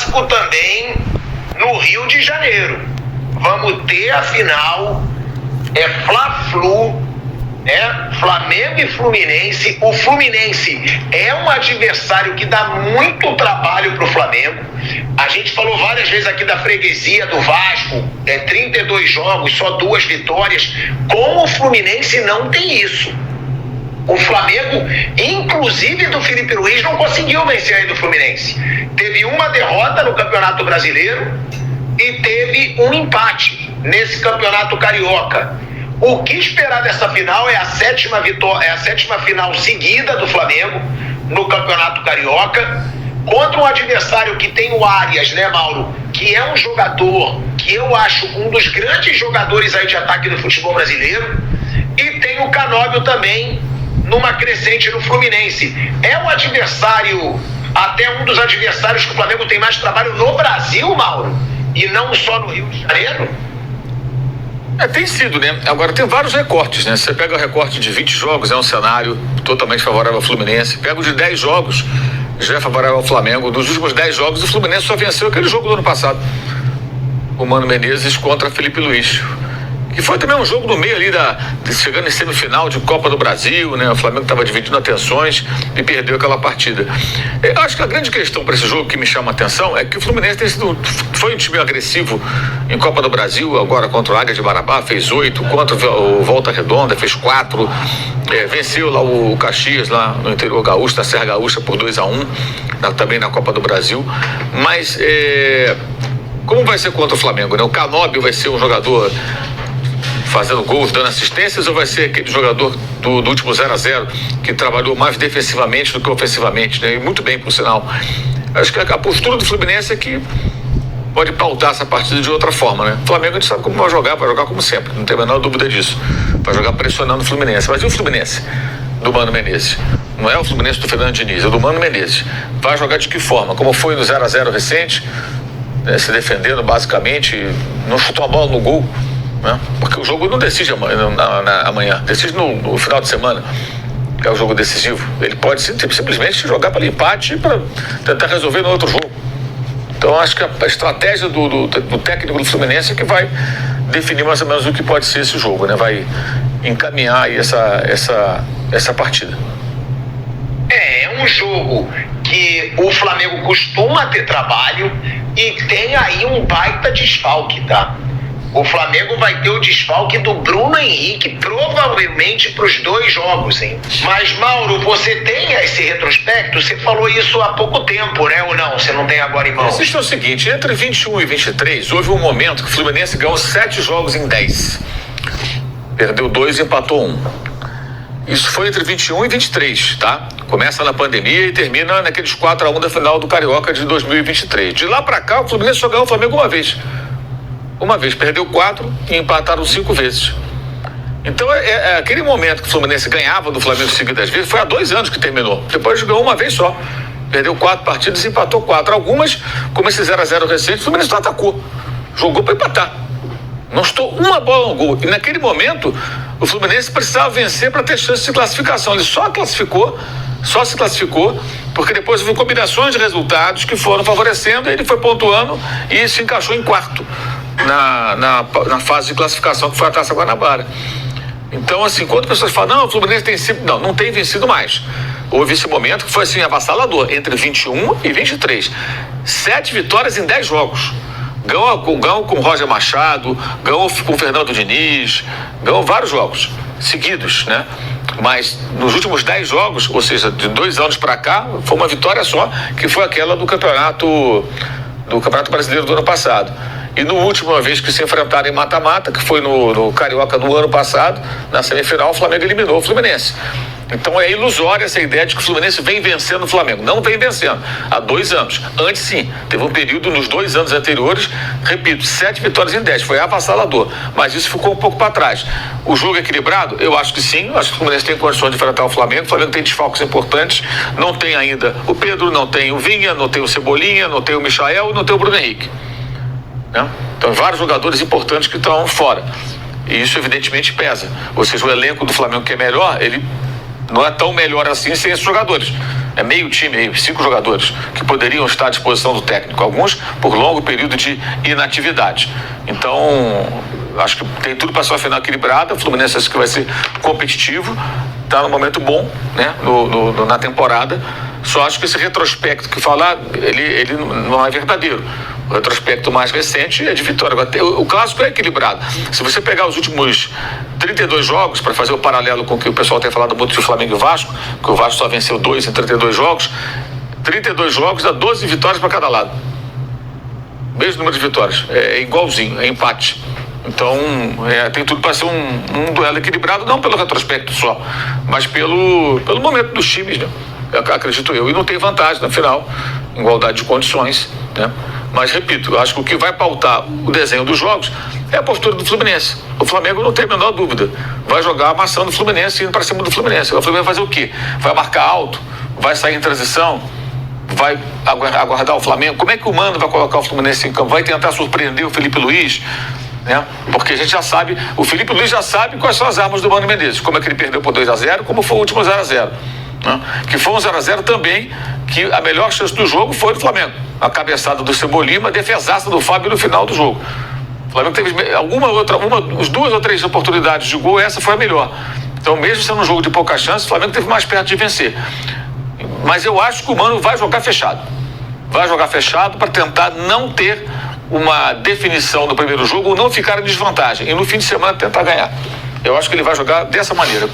clássico também no Rio de Janeiro. Vamos ter a final, Fla-Flu, né? Flamengo e Fluminense. O Fluminense é um adversário que dá muito trabalho pro Flamengo. A gente falou várias vezes aqui da freguesia do Vasco, 32 jogos, só 2 vitórias. Com o Fluminense não tem isso. O Flamengo, inclusive do Felipe Luiz, não conseguiu vencer aí do Fluminense. Teve uma derrota no Campeonato Brasileiro e teve um empate nesse Campeonato Carioca. O que esperar dessa final é a 7ª vitória, é a 7ª final seguida do Flamengo no Campeonato Carioca, contra um adversário que tem o Arias, né, Mauro? Que é um jogador que eu acho um dos grandes jogadores aí de ataque do futebol brasileiro, e tem o Canóbio também numa crescente no Fluminense. É um adversário, até um dos adversários que o Flamengo tem mais trabalho no Brasil, Mauro, e não só no Rio de Janeiro. Tem sido, né? Agora tem vários recortes, né? Você pega o recorte de 20 jogos, é um cenário totalmente favorável ao Fluminense. Pega o de 10 jogos, já é favorável ao Flamengo. Dos últimos 10 jogos, o Fluminense só venceu aquele jogo do ano passado, o Mano Menezes contra Felipe Luiz, que foi também um jogo do meio ali, chegando em semifinal de Copa do Brasil, né? O Flamengo estava dividindo atenções e perdeu aquela partida. Eu acho que a grande questão para esse jogo que me chama a atenção é que o Fluminense foi um time agressivo em Copa do Brasil, agora contra o Águia de Marabá, fez 8, contra o Volta Redonda, fez 4, venceu lá o Caxias, lá no interior gaúcho, da Serra Gaúcha, por 2-1, também na Copa do Brasil. Mas como vai ser contra o Flamengo, né? O Canóbio vai ser um jogador fazendo gols, dando assistências, ou vai ser aquele jogador do último 0-0 que trabalhou mais defensivamente do que ofensivamente, né? E muito bem, por sinal. Acho que a postura do Fluminense é que pode pautar essa partida de outra forma, né? O Flamengo a gente sabe como vai jogar como sempre, não tem a menor dúvida disso. Vai jogar pressionando o Fluminense. Mas e o Fluminense do Mano Menezes? Não é o Fluminense do Fernando Diniz, é do Mano Menezes. Vai jogar de que forma? Como foi no 0-0 recente, né? Se defendendo basicamente, não chutou a bola no gol, né? Porque o jogo não decide amanhã, decide no final de semana, que é o jogo decisivo. Ele pode simplesmente jogar para empate e para tentar resolver no outro jogo. Então acho que a estratégia do técnico do Fluminense é que vai definir mais ou menos o que pode ser esse jogo, né? Vai encaminhar aí essa partida. É um jogo que o Flamengo costuma ter trabalho e tem aí um baita desfalque, tá? O Flamengo vai ter o desfalque do Bruno Henrique, provavelmente para os 2 jogos, hein? Mas, Mauro, você tem esse retrospecto? Você falou isso há pouco tempo, né? Ou não? Você não tem agora em mãos? Existe o seguinte, entre 21 e 23, houve um momento que o Fluminense ganhou 7 jogos em 10. Perdeu 2 e empatou 1. Isso foi entre 21 e 23, tá? Começa na pandemia e termina naqueles 4-1 da final do Carioca de 2023. De lá para cá, o Fluminense só ganhou o Flamengo uma vez. Uma vez, perdeu 4 e empataram 5 vezes. Então, aquele momento que o Fluminense ganhava do Flamengo seguidas vezes, foi há 2 anos que terminou. Depois ganhou uma vez só. Perdeu 4 partidas e empatou 4. Algumas, como esse 0-0 recente, o Fluminense não atacou. Jogou para empatar. Não estou uma bola no gol. E naquele momento, o Fluminense precisava vencer para ter chance de classificação. Ele só se classificou, porque depois houve combinações de resultados que foram favorecendo, ele foi pontuando e se encaixou em 4º na fase de classificação, que foi a Taça Guanabara. Então, assim, quando pessoas falam, não, o Fluminense tem sido, não tem vencido mais. Houve esse momento que foi assim, avassalador, entre 21 e 23. 7 vitórias em 10 jogos. Ganhou com o Roger Machado, ganhou com o Fernando Diniz, ganhou vários jogos seguidos, né? Mas nos últimos 10 jogos, ou seja, de 2 anos para cá, foi uma vitória só, que foi aquela do Campeonato Brasileiro do ano passado. E na última vez que se enfrentaram em mata-mata, que foi no Carioca do ano passado, na semifinal, o Flamengo eliminou o Fluminense. Então é ilusória essa ideia de que o Fluminense vem vencendo o Flamengo. Não vem vencendo. Há 2 anos. Antes, sim. Teve um período nos 2 anos anteriores, repito, 7 vitórias em 10. Foi avassalador. Mas isso ficou um pouco para trás. O jogo equilibrado? Eu acho que sim. Acho que o Fluminense tem condições de enfrentar o Flamengo. O Flamengo tem desfalques importantes. Não tem ainda o Pedro, não tem o Vinha, não tem o Cebolinha, não tem o Michael e não tem o Bruno Henrique. Né? Então, vários jogadores importantes que estão fora. E isso, evidentemente, pesa. Ou seja, o elenco do Flamengo, que é melhor, ele não é tão melhor assim sem esses jogadores. É meio time aí, 5 jogadores que poderiam estar à disposição do técnico, alguns por longo período de inatividade. Então, acho que tem tudo para ser uma final equilibrada. O Fluminense acho que vai ser competitivo, está num momento bom, né, na temporada. Só acho que esse retrospecto que falar, ele não é verdadeiro. O retrospecto mais recente é de vitória. Agora, o clássico é equilibrado. Se você pegar os últimos 32 jogos, para fazer o paralelo com o que o pessoal tem falado muito de Flamengo e Vasco, que o Vasco só venceu 2 em 32 jogos, 32 jogos dá 12 vitórias para cada lado. Mesmo número de vitórias. É igualzinho, é empate. Então, tem tudo para ser um duelo equilibrado, não pelo retrospecto só, mas pelo momento dos times, né? Acredito eu. E não tem vantagem na final, igualdade de condições, né? Mas, repito, eu acho que o que vai pautar o desenho dos jogos é a postura do Fluminense. O Flamengo não tem a menor dúvida. Vai jogar amassando o Fluminense e indo para cima do Fluminense. O Flamengo vai fazer o quê? Vai marcar alto? Vai sair em transição? Vai aguardar o Flamengo? Como é que o Mano vai colocar o Fluminense em campo? Vai tentar surpreender o Felipe Luiz? Né? Porque a gente já sabe, o Felipe Luiz já sabe quais são as armas do Mano Menezes. Como é que ele perdeu por 2-0, como foi o último 0-0. Né? Que foi um 0-0 também, que a melhor chance do jogo foi do Flamengo. A cabeçada do Cebolinha, a defesaça do Fábio no final do jogo. O Flamengo teve umas 2 ou 3 oportunidades de gol, essa foi a melhor. Então, mesmo sendo um jogo de pouca chance, o Flamengo teve mais perto de vencer. Mas eu acho que o Mano vai jogar fechado. Vai jogar fechado para tentar não ter uma definição no primeiro jogo ou não ficar em desvantagem. E no fim de semana tentar ganhar. Eu acho que ele vai jogar dessa maneira.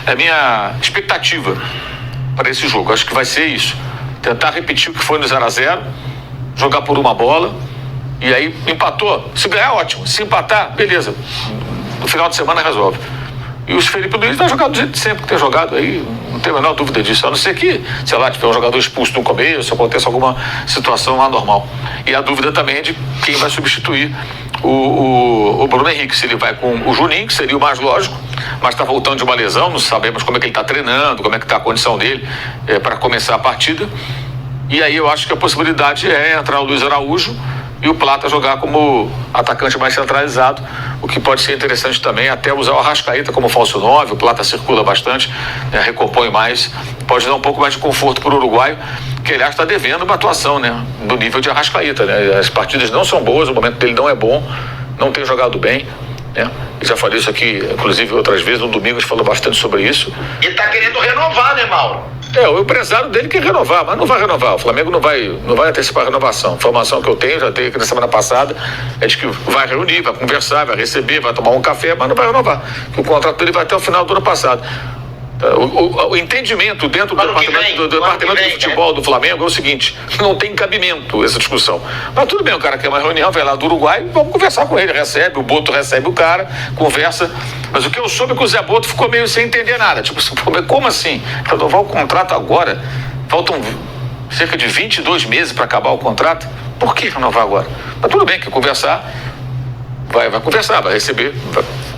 A minha expectativa para esse jogo, acho que vai ser isso. Tentar repetir o que foi no 0-0, jogar por uma bola, e aí empatou. Se ganhar, ótimo. Se empatar, beleza. No final de semana resolve. E o Felipe Luiz vai jogar do jeito de sempre que tem jogado aí, não tem a menor dúvida disso. A não ser que, sei lá, tiver um jogador expulso no começo, aconteça alguma situação anormal. E a dúvida também é de quem vai substituir o Bruno Henrique. Se ele vai com o Juninho, que seria o mais lógico, mas está voltando de uma lesão, não sabemos como é que ele está treinando, como é que está a condição dele para começar a partida. E aí eu acho que a possibilidade é entrar o Luiz Araújo e o Plata jogar como atacante mais centralizado, o que pode ser interessante também, até usar o Arrascaeta como falso 9, o Plata circula bastante, recompõe mais, pode dar um pouco mais de conforto para o uruguaio, que aliás está devendo uma atuação, né, do nível de Arrascaeta, né? As partidas não são boas, o momento dele não é bom, não tem jogado bem, né? Eu já falei isso aqui, inclusive outras vezes, no domingo a gente falou bastante sobre isso. E está querendo renovar, né, Mauro? O empresário dele quer renovar, mas não vai renovar. O Flamengo não vai antecipar a renovação. A informação que eu tenho, já tenho aqui na semana passada, é de que vai reunir, vai conversar, vai receber, vai tomar um café, mas não vai renovar. Que o contrato dele vai até o final do ano passado. O entendimento dentro do departamento de futebol do Flamengo é o seguinte: não tem cabimento essa discussão. Mas tudo bem, o cara quer uma reunião, vai lá do Uruguai, vamos conversar com ele, recebe, o Boto recebe o cara, conversa. Mas o que eu soube é que o Zé Boto ficou meio sem entender nada. Tipo, como assim? Renovar o contrato agora? Faltam cerca de 22 meses para acabar o contrato. Por que renovar agora? Mas tudo bem, quer conversar, vai conversar, vai receber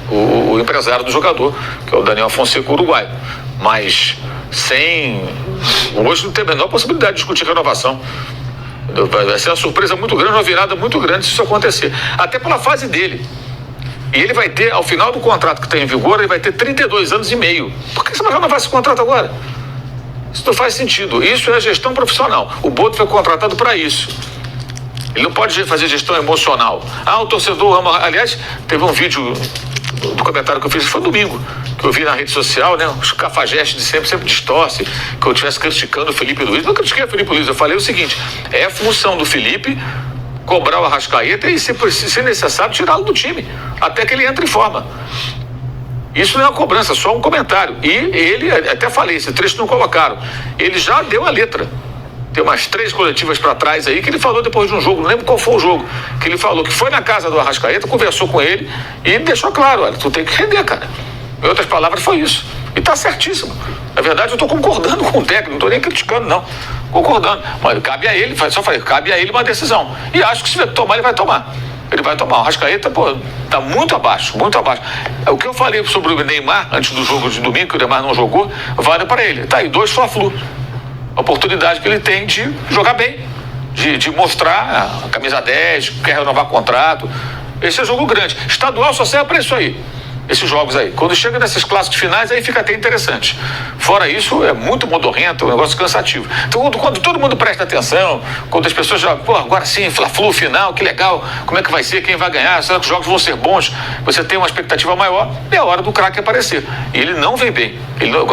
o empresário do jogador, que é o Daniel Fonseca, uruguaio. Mas hoje não tem a menor possibilidade de discutir renovação. Vai ser uma surpresa muito grande, uma virada muito grande se isso acontecer. Até pela fase dele. E ele vai ter, ao final do contrato que está em vigor, ele vai ter 32 anos e meio. Por que você vai renovar esse contrato agora? Isso não faz sentido. Isso é gestão profissional. O Boto foi contratado para isso. Ele não pode fazer gestão emocional. O torcedor ama. Aliás, teve um vídeo do comentário que eu fiz, foi domingo, que eu vi na rede social, né? Os cafajestes de sempre distorce, que eu estivesse criticando o Felipe Luiz. Não critiquei o Felipe Luiz, eu falei o seguinte: é a função do Felipe cobrar o Arrascaeta e, se necessário, tirá-lo do time, até que ele entre em forma. Isso não é uma cobrança, só um comentário. E ele, até falei, esse trecho não colocaram, ele já deu a letra. Tem umas 3 coletivas para trás aí que ele falou depois de um jogo, não lembro qual foi o jogo, que ele falou que foi na casa do Arrascaeta, conversou com ele e deixou claro: olha, tu tem que render, cara. Em outras palavras, foi isso. E tá certíssimo. Na verdade, eu tô concordando com o técnico, não tô nem criticando, não. Concordando. Mas cabe a ele, só falei, cabe a ele uma decisão. E acho que se ele tomar, ele vai tomar. Ele vai tomar. O Arrascaeta, tá muito abaixo, muito abaixo. O que eu falei sobre o Neymar, antes do jogo de domingo, que o Neymar não jogou, vale para ele. Tá aí, 2 Fla-Flu. A oportunidade que ele tem de jogar bem, de mostrar a camisa 10, quer renovar contrato. Esse é jogo grande. Estadual só serve para isso aí. esses jogos aí. Quando chega nesses clássicos finais, aí fica até interessante. Fora isso, é muito modorrento, é um negócio cansativo. Então, quando todo mundo presta atenção, quando as pessoas já, pô, agora sim, Fla-Flu final, que legal, como é que vai ser, quem vai ganhar, será que os jogos vão ser bons? Você tem uma expectativa maior, é a hora do craque aparecer. E ele não vem bem.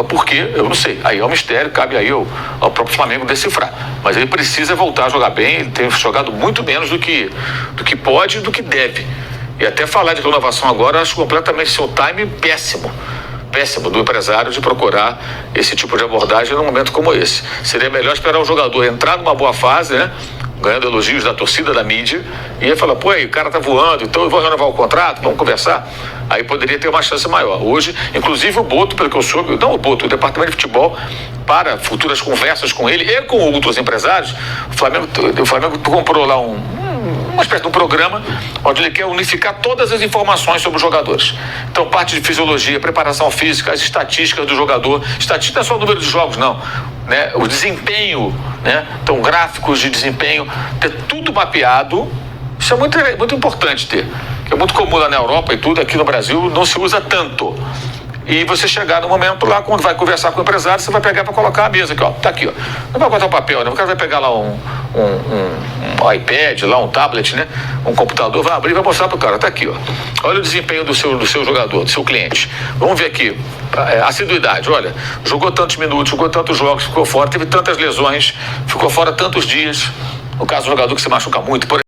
Por quê? Eu não sei. Aí é um mistério, cabe aí ao próprio Flamengo decifrar. Mas ele precisa voltar a jogar bem, ele tem jogado muito menos do que pode e do que deve. E até falar de renovação agora, acho completamente seu time péssimo do empresário de procurar esse tipo de abordagem num momento como esse. Seria melhor esperar o jogador entrar numa boa fase, né? Ganhando elogios da torcida, da mídia, e aí falar, pô, aí, o cara tá voando, então eu vou renovar o contrato, vamos conversar. Aí poderia ter uma chance maior. Hoje, inclusive o Boto, pelo que eu soube, não o Boto, o departamento de futebol, para futuras conversas com ele e com outros empresários, o Flamengo comprou lá uma espécie de um programa onde ele quer unificar todas as informações sobre os jogadores. Então, parte de fisiologia, preparação física, as estatísticas do jogador. Estatística não é só o número de jogos, não. Né? O desempenho, né? Então, gráficos de desempenho, ter tudo mapeado. Isso é muito importante ter. Que é muito comum lá na Europa e tudo, aqui no Brasil não se usa tanto. E você chegar no momento lá, quando vai conversar com o empresário, você vai pegar para colocar a mesa aqui, ó. Tá aqui, ó. Não vai botar um papel, né? O cara vai pegar lá um iPad, lá um tablet, né? Um computador, vai abrir e vai mostrar pro cara. Tá aqui, ó. Olha o desempenho do seu jogador, do seu cliente. Vamos ver aqui. Assiduidade, olha. Jogou tantos minutos, jogou tantos jogos, ficou fora, teve tantas lesões, ficou fora tantos dias. No caso do jogador que se machuca muito, por